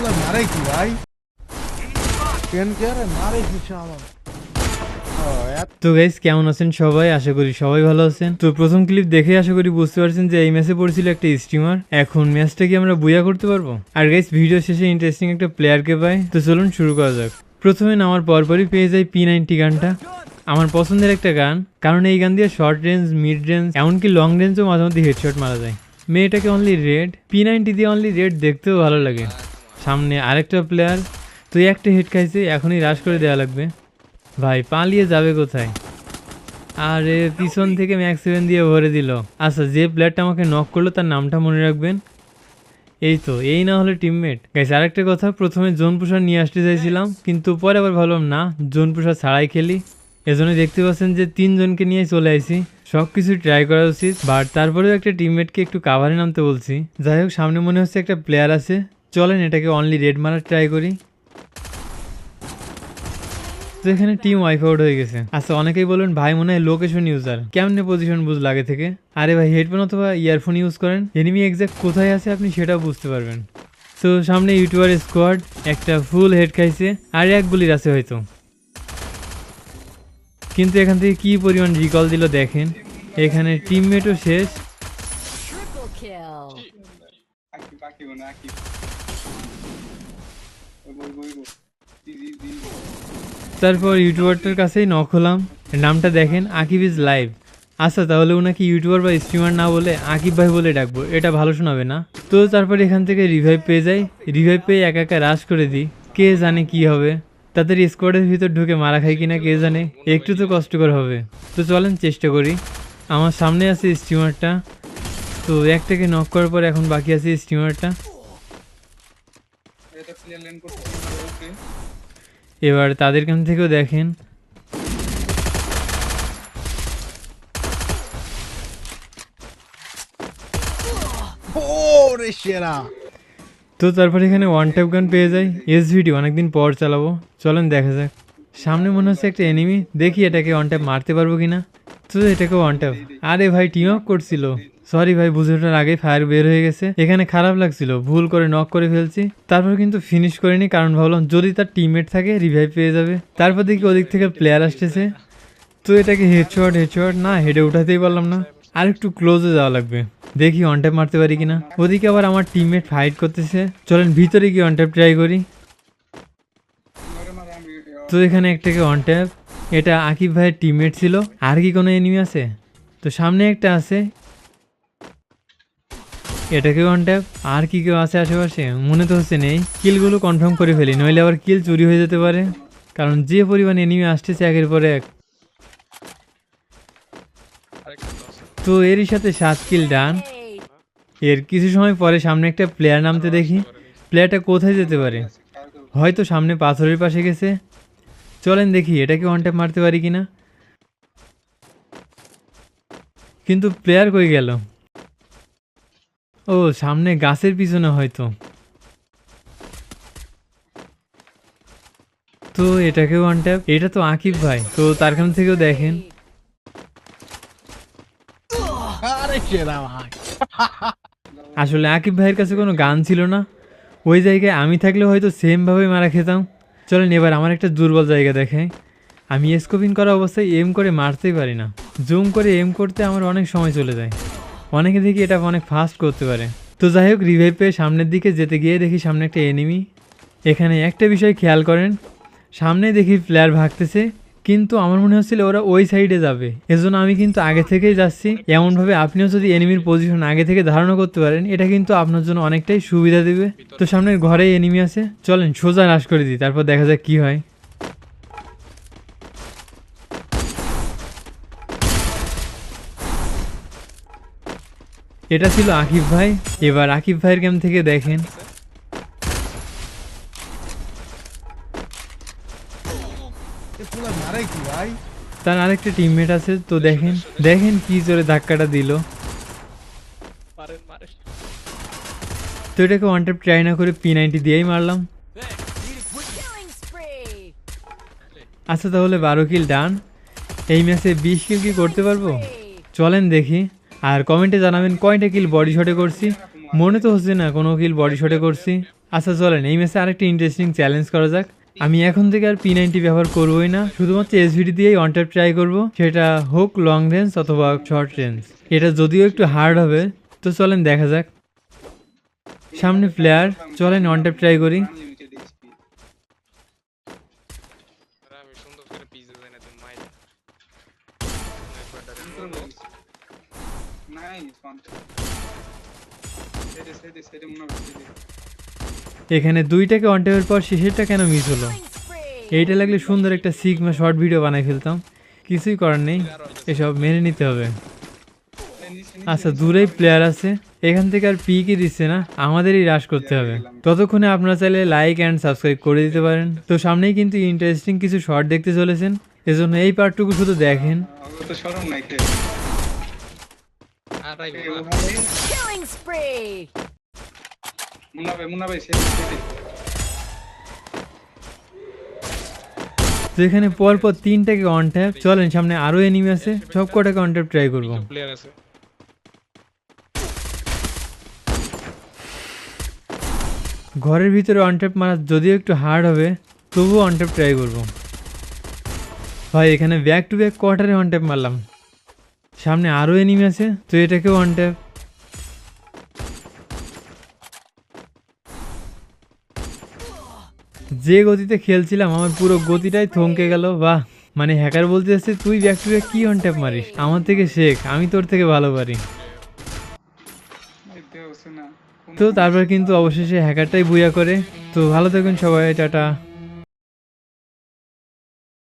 মারে কি ভাই কেন কে রে মারে কি শালা। তো গাইস কেমন আছেন সবাই? আশা করি সবাই ভালো আছেন। তো প্রথম ক্লিপ দেখে আশা করি বুঝতে পারছেন যে এই ম্যাচে পড়ছিল একটা স্ট্রিমার। এখন ম্যাচটা কি আমরা বুয়া করতে পারবো? আর গাইস ভিডিও শেষে ইন্টারেস্টিং একটা প্লেয়ারকে পাই। তো চলুন শুরু করা যাক। প্রথমে নামার পরপরই পেয়ে যাই P90 গানটা। আমার পছন্দের একটা গান, কারণ এই গান দিয়ে শর্ট রেঞ্জ, মিড রেঞ্জ, এমনকি লং রেঞ্জও মাঝে মধ্যে হেডশট মারা যায়। মেয়েটাকে অনলি রেড, P90 দিয়ে অনলি রেড দেখতেও ভালো লাগে। সামনে আরেকটা প্লেয়ার, তুই একটা হেড খাইছে, এখনই রাশ করে দেওয়া লাগবে। ভাই পালিয়ে যাবে কোথায়? আরে পিছন থেকে ম্যাক্স 7 দিয়ে ভরে দিল। আচ্ছা, যে প্লেয়ারটা আমাকে নক করলো তার নামটা মনে রাখবেন। এই তো, এই না হলে টিমমেট। গাইস আরেকটা কথা, প্রথমে জোন পুষার নিয়ে আসতে চাইছিলাম, কিন্তু পরে আবার ভাবলাম না, জোন পুষার ছাড়াই খেলি। এজন্য দেখতে পাচ্ছেন যে 3 জনকে নিয়ে চলে আইছি। সব কিছু ট্রাই করা উচিত, বাট তারপরেও একটা টিমমেটকে একটু কাভারে নামতে বলছি। যাই হোক, সামনে মনে হচ্ছে একটা প্লেয়ার আছে, চলেন এটাকে অনলি রেড মারার ট্রাই করি। তো এখানে টিম ওয়াইপ আউট হয়ে গেছে। আচ্ছা, অনেকেই বলবেন ভাই মনে হয় লোকেশন ইউজার, কেমনে পজিশন বুঝলো আগে থেকে? আরে ভাই, হেডফোন অথবা ইয়ারফোন ইউজ করেন, এনিমি এক্সাক্ট কোথায় আছে আপনি সেটাও বুঝতে পারবেন। তো সামনে ইউটিউবার স্কোয়াড, একটা ফুল হেড খাইছে, আর এক গুলির আছে হয়তো। কিন্তু এখান থেকে কি পরিমাণ রিকল দিল দেখেন। এখানে টিমমেটও শেষ। তারপর ইউটিউবারটার কাছেই নক হলাম। নামটা দেখেন, আকিব ইজ লাইভ। আচ্ছা, তাহলে ওনাকে ইউটিউবার বা স্ট্রিমার না বলে আকিব ভাই বলে ডাকবো, এটা ভালো শোনাবে না? তো তারপর এখান থেকে রিভাইভ পেয়ে যাই। রিভাইভ পেয়ে একা একা রাশ করে দিই, কে জানে কি হবে। তাদের স্কোয়াডের ভিতর ঢুকে মারা খাই কিনা কে জানে, একটু তো কষ্টকর হবে। তো চলেন চেষ্টা করি। আমার সামনে আছে স্ট্রিমারটা, তো একটাকে নক করার পর এখন বাকি আছে স্ট্রিমারটা। এবার তাদের কাছ থেকেও দেখেন। ওরে সেরা। তো তারপর এখানে ওয়ান ট্যাপ গান পেয়ে যাই। SVD অনেকদিন পর চালাবো, চলেন দেখা যাক। সামনে মনে হচ্ছে একটা এনিমি, দেখি এটাকে ওয়ান ট্যাপ মারতে পারবো কিনা। তো এটাকে ওয়ান ট্যাপ। আরে ভাই, টিম আপ করছিল। সরি ভাই, বুঝে ওঠার আগেই ফায়ার বের হয়ে গেছে। এখানে খারাপ লাগছিল, ভুল করে নক করে ফেলছি। তারপর কিন্তু ফিনিশ করিনি, কারণ ভাবলাম যদি তার টিমমেট থাকে রিভাইভ পেয়ে যাবে। তারপর দেখি ওদিক থেকে প্লেয়ার আসতেছে। তো এটাকে হেডশট না, হেডে উঠাতেই পারলাম না। আর একটু ক্লোজে যাওয়া লাগবে, দেখি ওয়ান ট্যাপ মারতে পারি কিনা। ওদিকে আবার আমার টিমমেট ফাইট করতেছে, চলেন ভিতরে গিয়ে ওয়ান ট্যাপ ট্রাই করি। তো এখানে একটাকে ওয়ান ট্যাপ, এটা আকিব ভাইয়ের টিমমেট ছিল। আর কি কোনো এনিমি আছে? তো সামনে একটা আছে, এটাকে ওয়ান ট্যাপ। আর কি কেউ আছে আশেপাশে? মনে তো হচ্ছে নেই। কিলগুলো কনফার্ম করে ফেলি, নইলে আবার কিল চুরি হয়ে যেতে পারে, কারণ যে পরিমাণ এনিমি আসতেছে একের পরে এক। তো এরই সাথে 7 কিল ডান। এর কিছু সময় পরে সামনে একটা প্লেয়ার নামতে দেখি। প্লেয়ারটা কোথায় যেতে পারে? হয়তো সামনে পাথরের পাশে গেছে। চলেন দেখি এটাকে ওয়ান ট্যাপ মারতে পারি কিনা। কিন্তু প্লেয়ার কই গেল? ও, সামনে গাছের পিছনে হয়তো। তো এটাকে ওয়ান ট্যাপ। এটা তো আকিব ভাই, তো তার কাছ থেকেও দেখেন। আরে সেরা ভাই। আসলে আকিব ভাইয়ের কাছে কোনো গান ছিল না। ওই জায়গায় আমি থাকলে হয়তো সেমভাবে মারা খেতাম। চলেন এবার আমার একটা দুর্বল জায়গা দেখাই। আমি স্কোপিং করা অবস্থায় এম করে মারতেই পারি না। জুম করে এম করতে আমার অনেক সময় চলে যায়। অনেকে দেখি এটা অনেক ফাস্ট করতে পারে। তো যাই হোক, রিভাইভ পেয়ে সামনের দিকে যেতে গিয়ে দেখি সামনে একটা এনিমি। এখানে একটা বিষয় খেয়াল করেন, সামনে দেখি প্লেয়ার ভাগতেছে, কিন্তু আমার মনে হচ্ছিল ওরা ওই সাইডে যাবে। এজন্য আমি কিন্তু আগে থেকেই যাচ্ছি। এমনভাবে আপনিও যদি এনিমির পজিশন আগে থেকে ধারণা করতে পারেন, এটা কিন্তু আপনার জন্য অনেকটাই সুবিধা দেবে। তো সামনের ঘরেই এনিমি আছে, চলেন সোজা রাশ করে দিই, তারপর দেখা যাক কি হয়। এটা ছিল আকিব ভাই। এবার আকিব ভাইয়ের গেম থেকে দেখেন। মারে কি ভাই? তার আরেকটা টিমমেট আছে, তো দেখেন দেখেন কি জোরে ধাক্কাটা দিল। তো এটাকে ওয়ান ট্যাপ ট্রাই না করে P90 দিয়েই মারলাম। আচ্ছা, তাহলে 12 কিল ডান। এই ম্যাচে 20 কিল কি করতে পারবো? চলেন দেখি। আর কমেন্টে জানাবেন কয়টা কিল বডি শটে করছি, মনে তো হচ্ছে না কোনো কিল বডি শটে করছি। আচ্ছা চলেন এই ম্যাচে আরেকটা ইন্টারেস্টিং চ্যালেঞ্জ করা যাক। আমি এখন থেকে আর P90 ব্যবহার করবোই না, শুধুমাত্র SVD দিয়েই অন ট্যাপ ট্রাই করবো, সেটা হোক লং রেঞ্জ অথবা শর্ট রেঞ্জ। এটা যদিও একটু হার্ড হবে, তো চলেন দেখা যাক। সামনে প্লেয়ার, চলেন অন ট্যাপ ট্রাই করি। আমি সুন্দর করে পিস দেই না তুমি মাইরা এখানে দুইটাকে অন ট্যাপের পর শেষেরটা কেন মিস হলো? এইটা লাগলে সুন্দর একটা সিগমা শর্ট ভিডিও বানাই ফেলতাম, কিছুই করার নেই, এসব মেনে নিতে হবে। আচ্ছা দূরেই প্লেয়ার আছে, এখান থেকে আর পি কি দিচ্ছে না, আমাদেরই রাশ করতে হবে। ততক্ষণে আপনারা চাইলে লাইক অ্যান্ড সাবস্ক্রাইব করে দিতে পারেন। তো সামনেই কিন্তু ইন্টারেস্টিং কিছু শর্ট দেখতে চলেছেন, এজন্য এই পার্টটুকু শুধু দেখেন। আর আইবো না Killing spree! তো এখানে পরপর তিনটাকে অন ট্যাপ, চলেন সামনে আরো এনিমি আছে, সব কটাকে অন ট্যাপ ট্রাই করবো। প্লেয়ার আছে ঘরের ভিতরে অন ট্যাপ মারা যদিও একটু হার্ড হবে, তবুও অন ট্যাপ ট্রাই করবো। ভাই এখানে ব্যাক টু ব্যাক কোয়ার্টারে অন ট্যাপ মারলাম, সামনে আরো এনিমি আছে, তো এটাকেও অন ট্যাপ। যে গতিতে খেলছিলাম আমার পুরো গতিটাই থমকে গেল। বাহ, মানে হ্যাকার বলতে যাচ্ছে তুই ব্যাক টু ব্যাক কি অন ট্যাপ মারিস, আমার থেকে শেখ, আমি তোর থেকে ভালো পারি। তো তারপর কিন্তু অবশেষে হ্যাকারটাই বুয়া করে। তো ভালো থাকুন সবাই, টাটা।